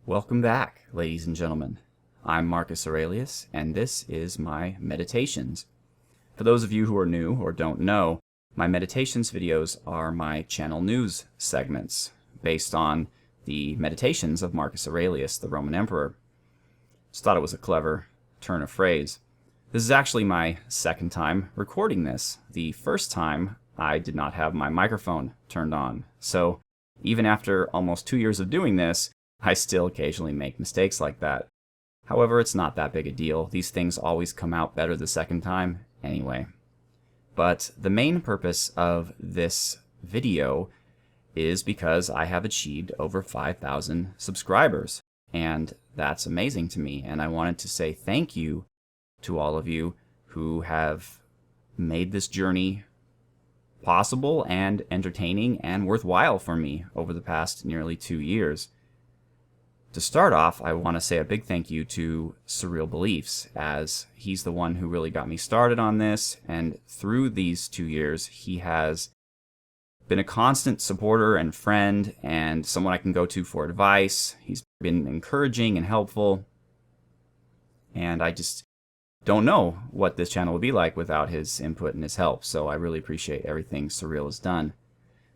Welcome back, ladies and gentlemen. I'm Marcus Aurelius, and this is my meditations. For those of you who are new or don't know, my meditations videos are my channel news segments based on the meditations of Marcus Aurelius, the Roman emperor. Just thought it was a clever turn of phrase. This is actually my second time recording this. The first time I did not have my microphone turned on. So even after almost 2 years of doing this, I still occasionally make mistakes like that. However, it's not that big a deal. These things always come out better the second time anyway. But the main purpose of this video is because I have achieved over 5,000 subscribers. And that's amazing to me. And I wanted to say thank you to all of you who have made this journey possible and entertaining and worthwhile for me over the past nearly 2 years. To start off, I want to say a big thank you to Surreal Beliefs, as he's the one who really got me started on this, and through these 2 years, he has been a constant supporter and friend, and someone I can go to for advice. He's been encouraging and helpful, and I just don't know what this channel would be like without his input and his help, so I really appreciate everything Surreal has done.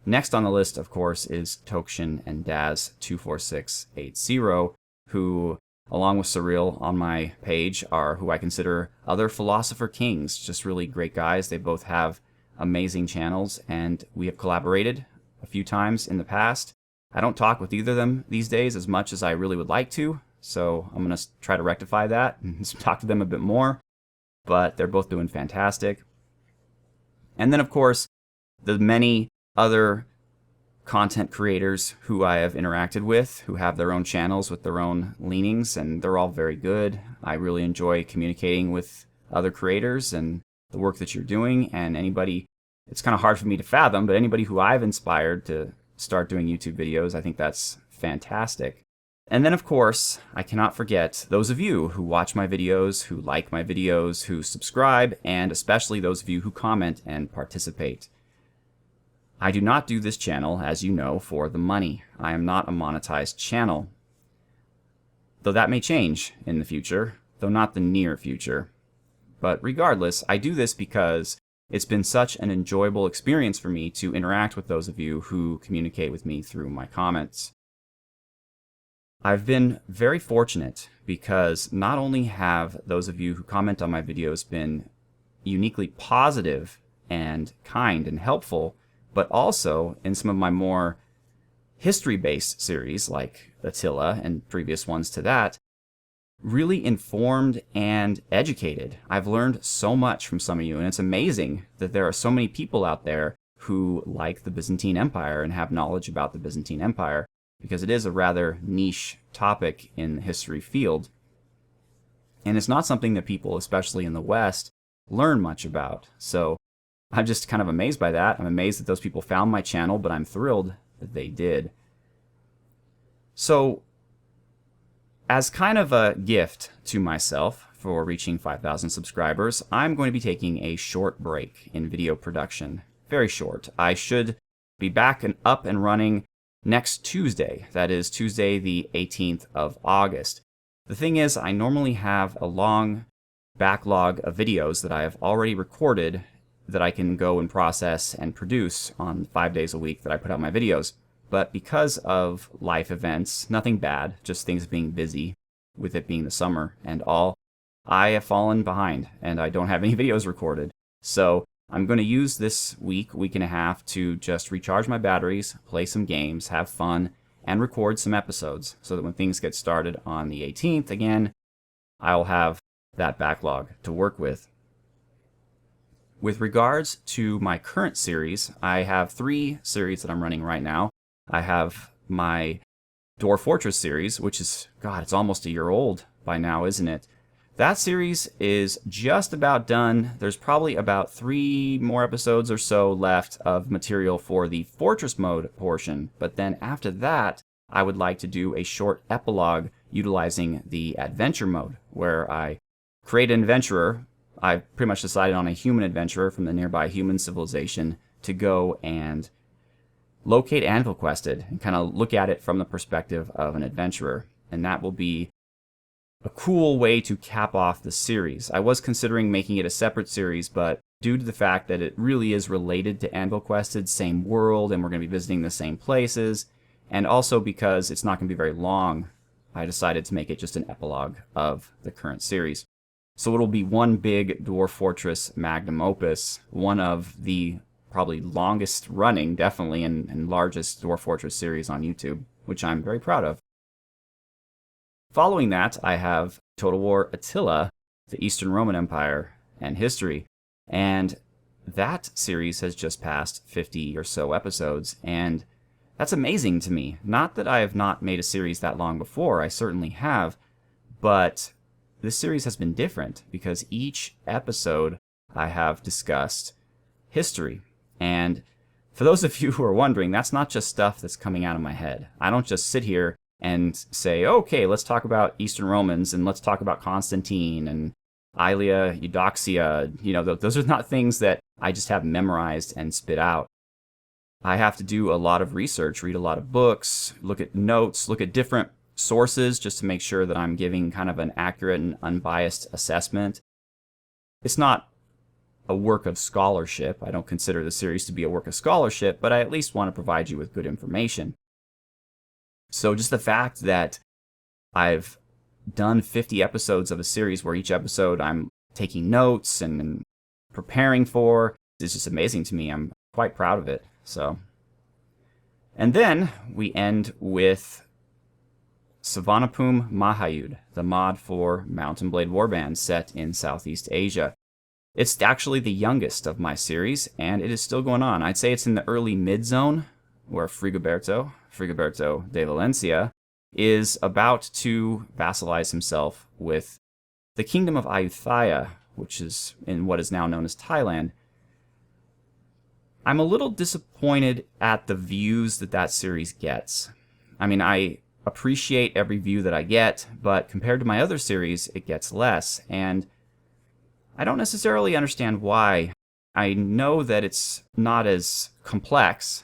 Next on the list, of course, is Tokshin and Daz24680, who, along with Surreal on my page, are who I consider other philosopher kings. Just really great guys. They both have amazing channels, and we have collaborated a few times in the past. I don't talk with either of them these days as much as I really would like to, so I'm going to try to rectify that and talk to them a bit more. But they're both doing fantastic. And then, of course, the many other content creators who I have interacted with, who have their own channels with their own leanings, and they're all very good. I really enjoy communicating with other creators and the work that you're doing, and anybody, it's kind of hard for me to fathom, but anybody who I've inspired to start doing YouTube videos, I think that's fantastic. And then, of course, I cannot forget those of you who watch my videos, who like my videos, who subscribe, and especially those of you who comment and participate. I do not do this channel, as you know, for the money. I am not a monetized channel. Though that may change in the future, though not the near future. But regardless, I do this because it's been such an enjoyable experience for me to interact with those of you who communicate with me through my comments. I've been very fortunate because not only have those of you who comment on my videos been uniquely positive and kind and helpful, but also in some of my more history-based series, like Attila and previous ones to that, really informed and educated. I've learned so much from some of you, and it's amazing that there are so many people out there who like the Byzantine Empire and have knowledge about the Byzantine Empire, because it is a rather niche topic in the history field. And it's not something that people, especially in the West, learn much about. So I'm just kind of amazed by that. I'm amazed that those people found my channel, but I'm thrilled that they did. So, as kind of a gift to myself for reaching 5,000 subscribers, I'm going to be taking a short break in video production. Very short. I should be back and up and running next Tuesday. That is Tuesday the 18th of August. The thing is, I normally have a long backlog of videos that I have already recorded that I can go and process and produce on 5 days a week that I put out my videos. But because of life events, nothing bad, just things being busy, with it being the summer and all, I have fallen behind and I don't have any videos recorded. So I'm going to use this week and a half to just recharge my batteries, play some games, have fun, and record some episodes so that when things get started on the 18th again, I'll have that backlog to work with. With regards to my current series, I have 3 series that I'm running right now. I have my Dwarf Fortress series, which is, God, it's almost a year old by now, isn't it? That series is just about done. There's probably about 3 more episodes or so left of material for the Fortress mode portion. But then after that, I would like to do a short epilogue utilizing the Adventure mode, where I create an adventurer. I pretty much decided on a human adventurer from the nearby human civilization to go and locate Anvil Quested and kind of look at it from the perspective of an adventurer. and that will be a cool way to cap off the series. I was considering making it a separate series, but due to the fact that it really is related to Anvil Quested, same world, and we're going to be visiting the same places, and also because it's not going to be very long, I decided to make it just an epilogue of the current series. So it'll be one big Dwarf Fortress magnum opus, one of the probably longest running, definitely, and largest Dwarf Fortress series on YouTube, which I'm very proud of. Following that, I have Total War Attila, the Eastern Roman Empire and History, and that series has just passed 50 or so episodes, and that's amazing to me. Not that I have not made a series that long before, I certainly have, but this series has been different because each episode I have discussed history. And for those of you who are wondering, that's not just stuff that's coming out of my head. I don't just sit here and say, okay, let's talk about Eastern Romans and let's talk about Constantine and Aelia, Eudoxia. Those are not things that I just have memorized and spit out. I have to do a lot of research, read a lot of books, look at notes, look at different sources just to make sure that I'm giving kind of an accurate and unbiased assessment. It's not a work of scholarship. I don't consider the series to be a work of scholarship, but I at least want to provide you with good information. So just the fact that I've done 50 episodes of a series where each episode I'm taking notes and preparing for is just amazing to me. I'm quite proud of it. And then we end with Savanapum Mahayud, the mod for Mountain Blade Warband set in Southeast Asia. It's actually the youngest of my series, and it is still going on. I'd say it's in the early mid-zone, where Frigoberto de Valencia, is about to vassalize himself with the Kingdom of Ayutthaya, which is in what is now known as Thailand. I'm a little disappointed at the views that series gets. I mean, I appreciate every view that I get, but compared to my other series, it gets less, and I don't necessarily understand why. I know that it's not as complex,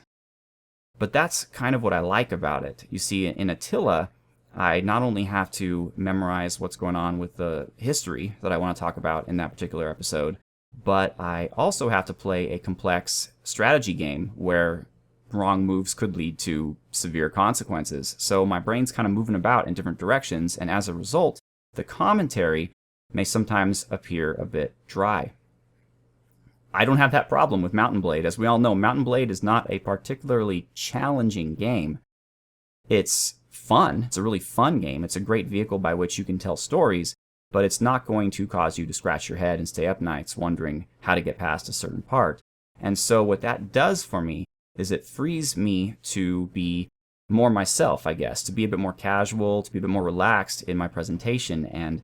but that's kind of what I like about it. You see, in Attila, I not only have to memorize what's going on with the history that I want to talk about in that particular episode, but I also have to play a complex strategy game where wrong moves could lead to severe consequences. So my brain's kind of moving about in different directions, and as a result, the commentary may sometimes appear a bit dry. I don't have that problem with Mountain Blade. As we all know, Mountain Blade is not a particularly challenging game. It's fun. It's a really fun game. It's a great vehicle by which you can tell stories, but it's not going to cause you to scratch your head and stay up nights wondering how to get past a certain part. And so what that does for me is it frees me to be more myself, I guess, to be a bit more casual, to be a bit more relaxed in my presentation. And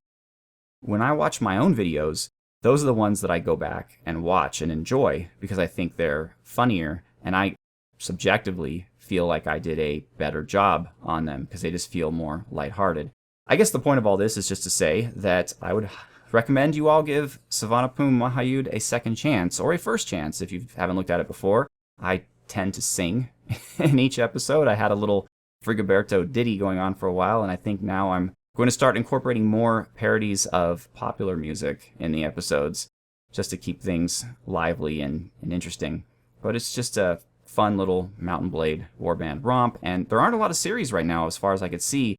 when I watch my own videos, those are the ones that I go back and watch and enjoy because I think they're funnier, and I subjectively feel like I did a better job on them because they just feel more lighthearted. I guess the point of all this is just to say that I would recommend you all give Savanapum Mahayud a second chance, or a first chance if you haven't looked at it before. I tend to sing in each episode. I had a little Frigoberto ditty going on for a while, and I think now I'm going to start incorporating more parodies of popular music in the episodes just to keep things lively and interesting. But it's just a fun little Mountain Blade Warband romp, and there aren't a lot of series right now, as far as I could see,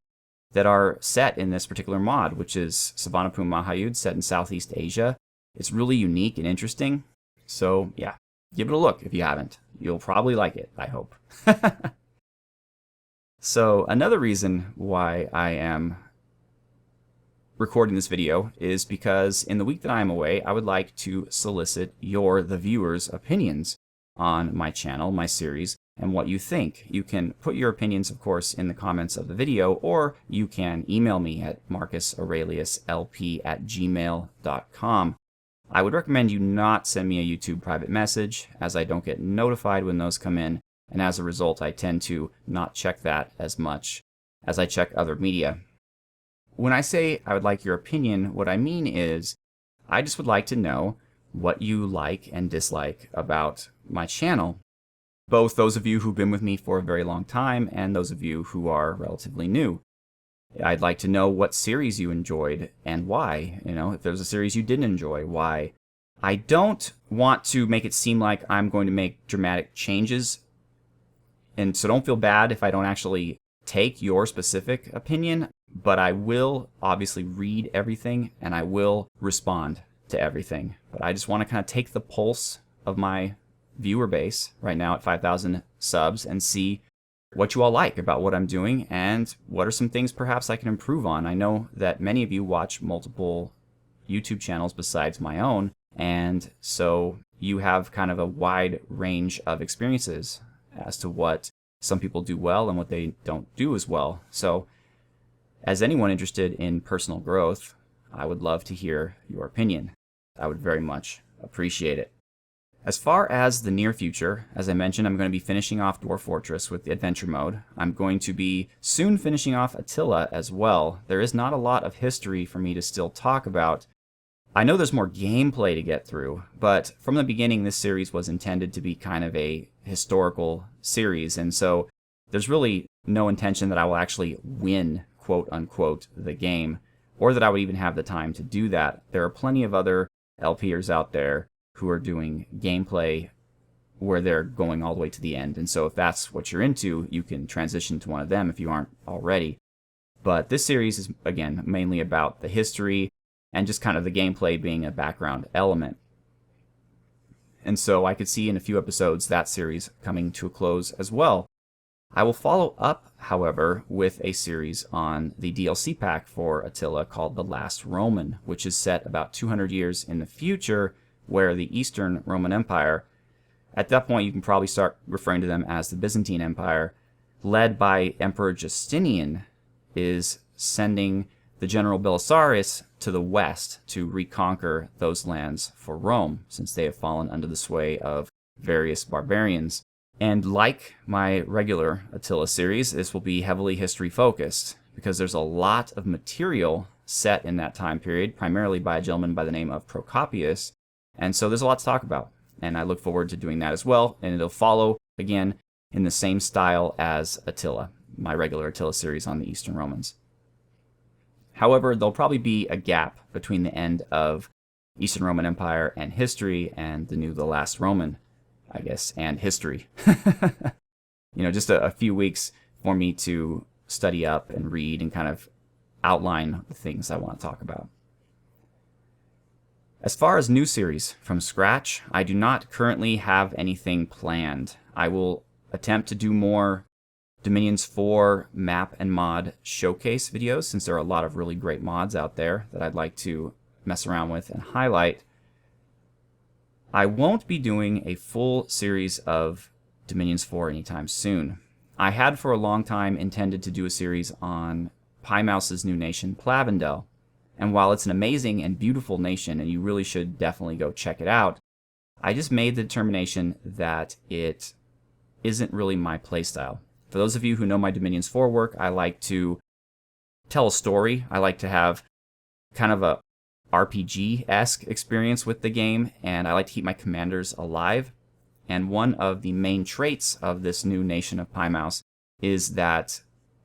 that are set in this particular mod, which is Savanapum Mahayud, set in Southeast Asia. It's really unique and interesting. So yeah, give it a look if you haven't. You'll probably like it, I hope. So another reason why I am recording this video is because in the week that I am away, I would like to solicit the viewers' opinions on my channel, my series, and what you think. You can put your opinions, of course, in the comments of the video, or you can email me at MarcusAureliusLP@gmail.com. I would recommend you not send me a YouTube private message, as I don't get notified when those come in, and as a result, I tend to not check that as much as I check other media. When I say I would like your opinion, what I mean is I just would like to know what you like and dislike about my channel. Both those of you who've been with me for a very long time and those of you who are relatively new. I'd like to know what series you enjoyed and why. If there's a series you didn't enjoy, why. I don't want to make it seem like I'm going to make dramatic changes, and so don't feel bad if I don't actually take your specific opinion, but I will obviously read everything and I will respond to everything. But I just want to kind of take the pulse of my viewer base right now at 5,000 subs and see what you all like about what I'm doing and what are some things perhaps I can improve on. I know that many of you watch multiple YouTube channels besides my own, and so you have kind of a wide range of experiences as to what some people do well and what they don't do as well. So as anyone interested in personal growth, I would love to hear your opinion. I would very much appreciate it. As far as the near future, as I mentioned, I'm going to be finishing off Dwarf Fortress with the adventure mode. I'm going to be soon finishing off Attila as well. There is not a lot of history for me to still talk about. I know there's more gameplay to get through, but from the beginning this series was intended to be kind of a historical series, and so there's really no intention that I will actually win, quote unquote, the game, or that I would even have the time to do that. There are plenty of other LPers out there who are doing gameplay where they're going all the way to the end. And so if that's what you're into, you can transition to one of them if you aren't already. But this series is, again, mainly about the history and just kind of the gameplay being a background element. And so I could see in a few episodes that series coming to a close as well. I will follow up, however, with a series on the DLC pack for Attila called The Last Roman, which is set about 200 years in the future, where the Eastern Roman Empire, at that point you can probably start referring to them as the Byzantine Empire, led by Emperor Justinian, is sending the general Belisarius to the west to reconquer those lands for Rome, since they have fallen under the sway of various barbarians. And like my regular Attila series, this will be heavily history focused, because there's a lot of material set in that time period, primarily by a gentleman by the name of Procopius. And so there's a lot to talk about, and I look forward to doing that as well. And it'll follow, again, in the same style as Attila, my regular Attila series on the Eastern Romans. However, there'll probably be a gap between the end of Eastern Roman Empire and history and The Last Roman, I guess, and history. Just a few weeks for me to study up and read and kind of outline the things I want to talk about. As far as new series from scratch, I do not currently have anything planned. I will attempt to do more Dominions 4 map and mod showcase videos, since there are a lot of really great mods out there that I'd like to mess around with and highlight. I won't be doing a full series of Dominions 4 anytime soon. I had for a long time intended to do a series on Pymouse's new nation, Plavendel. And while it's an amazing and beautiful nation, and you really should definitely go check it out, I just made the determination that it isn't really my playstyle. For those of you who know my Dominions 4 work, I like to tell a story. I like to have kind of a RPG-esque experience with the game, and I like to keep my commanders alive. And one of the main traits of this new nation of Pymouse is that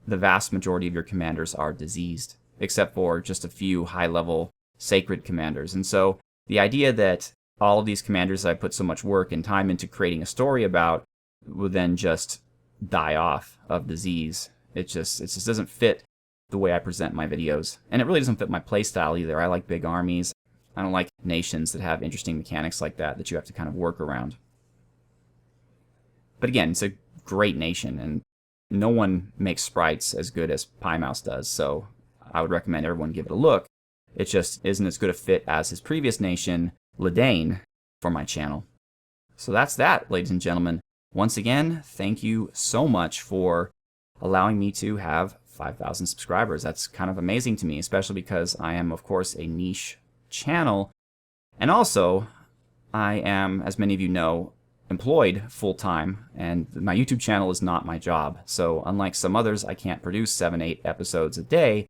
the vast majority of your commanders are diseased, except for just a few high-level sacred commanders. And so the idea that all of these commanders that I put so much work and time into creating a story about will then just die off of disease, it just doesn't fit the way I present my videos. And it really doesn't fit my playstyle either. I like big armies. I don't like nations that have interesting mechanics like that you have to kind of work around. But again, it's a great nation, and no one makes sprites as good as Pymouse does, so I would recommend everyone give it a look. It just isn't as good a fit as his previous nation, Ledane, for my channel. So that's that, ladies and gentlemen. Once again, thank you so much for allowing me to have 5,000 subscribers. That's kind of amazing to me, especially because I am, of course, a niche channel. And also, I am, as many of you know, employed full-time, and my YouTube channel is not my job. So unlike some others, I can't produce 7-8 episodes a day.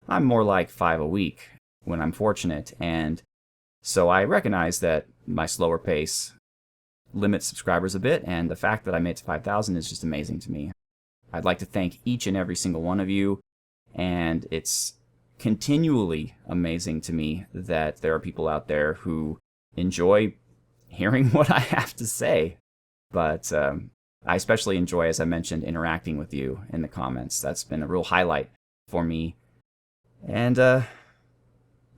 I'm more like 5 a week when I'm fortunate, and so I recognize that my slower pace limits subscribers a bit, and the fact that I made it to 5,000 is just amazing to me. I'd like to thank each and every single one of you. And it's continually amazing to me that there are people out there who enjoy hearing what I have to say. But I especially enjoy, as I mentioned, interacting with you in the comments. That's been a real highlight for me. And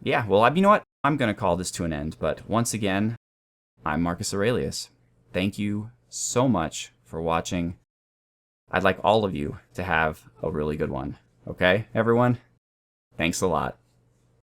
yeah, well, you know what? I'm going to call this to an end. But once again, I'm Marcus Aurelius. Thank you so much for watching. I'd like all of you to have a really good one. Okay, everyone? Thanks a lot.